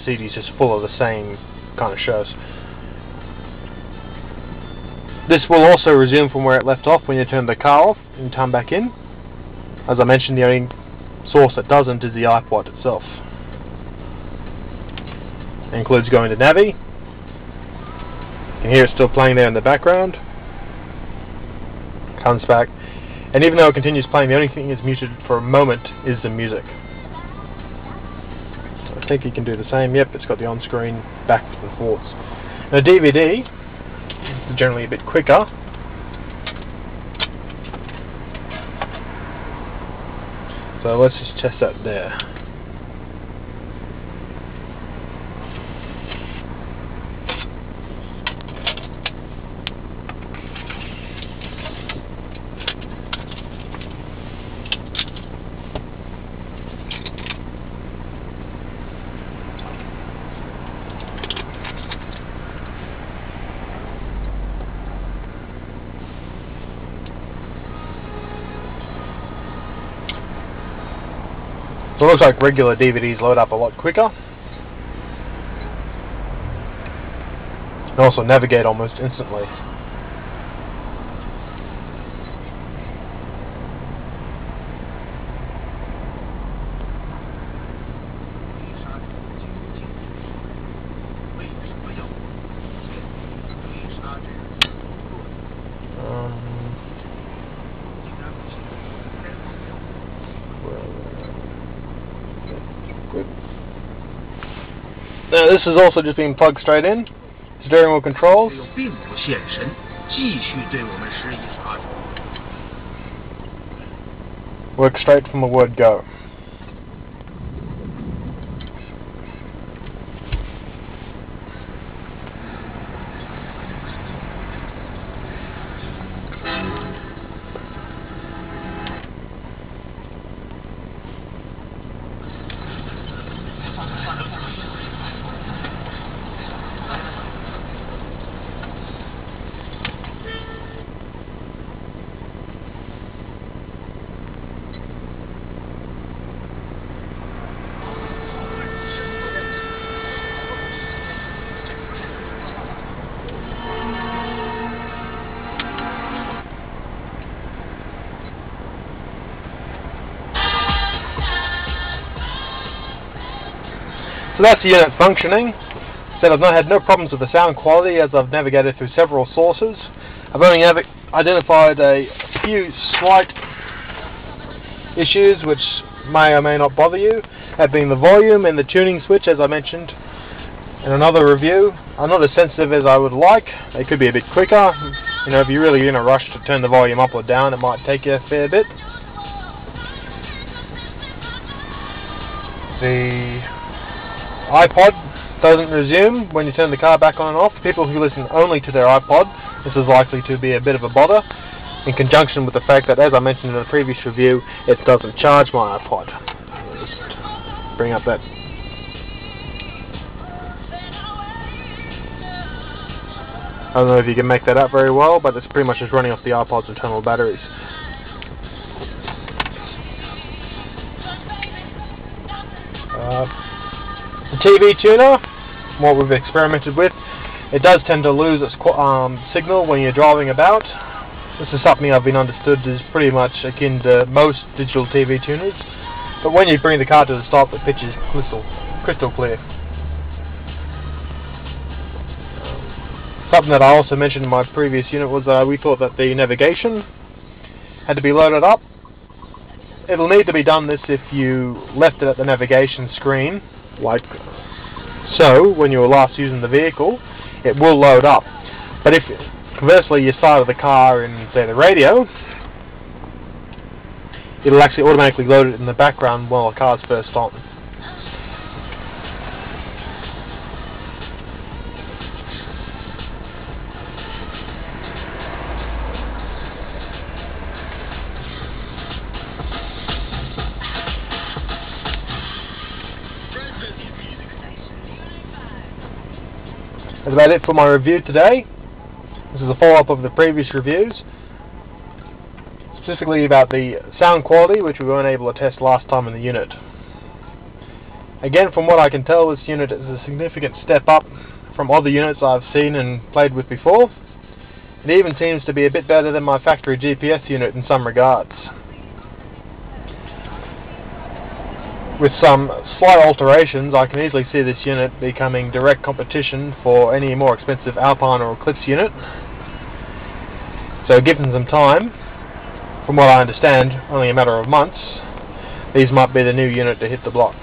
CD is just full of the same kind of shows. This will also resume from where it left off when you turn the car off and turn back in. As I mentioned, the only source that doesn't is the iPod itself. It includes going to Navi. You can hear it still playing there in the background. Comes back, and even though it continues playing, the only thing is muted for a moment is the music. So I think you can do the same. Yep, it's got the on-screen backwards and forwards. Now DVD is generally a bit quicker. So let's just test that there. So it looks like regular DVDs load up a lot quicker. And also navigate almost instantly. Now this is also just being plugged straight in. Steering wheel controls. Works straight from the word go. So that's the unit functioning. Said I've had no problems with the sound quality as I've navigated through several sources. I've only identified a few slight issues which may or may not bother you, that being the volume and the tuning switch, as I mentioned in another review. I'm not as sensitive as I would like. They could be a bit quicker. You know, if you're really in a rush to turn the volume up or down, it might take you a fair bit. The iPod doesn't resume when you turn the car back on and off. People who listen only to their iPod, this is likely to be a bit of a bother, in conjunction with the fact that, as I mentioned in the previous review, it doesn't charge my iPod. I'll just bring up that. I don't know if you can make that out very well, but it's pretty much just running off the iPod's internal batteries. The TV tuner, what we've experimented with, it does tend to lose its signal when you're driving about. This is something I've been understood is pretty much akin to most digital TV tuners, but when you bring the car to the stop, the pitch is crystal clear. Something that I also mentioned in my previous unit was we thought that the navigation had to be loaded up. It'll need to be done this if you left it at the navigation screen, like so, when you were last using the vehicle, it will load up. But if, conversely, you started the car in, say, the radio, it'll actually automatically load it in the background while the car's first on. That's about it for my review today. This is a follow-up of the previous reviews, specifically about the sound quality, which we weren't able to test last time in the unit. Again, from what I can tell, this unit is a significant step up from other units I've seen and played with before. It even seems to be a bit better than my factory GPS unit in some regards. With some slight alterations, I can easily see this unit becoming direct competition for any more expensive Alpine or Eclipse unit. So given some time, from what I understand, only a matter of months, these might be the new unit to hit the block.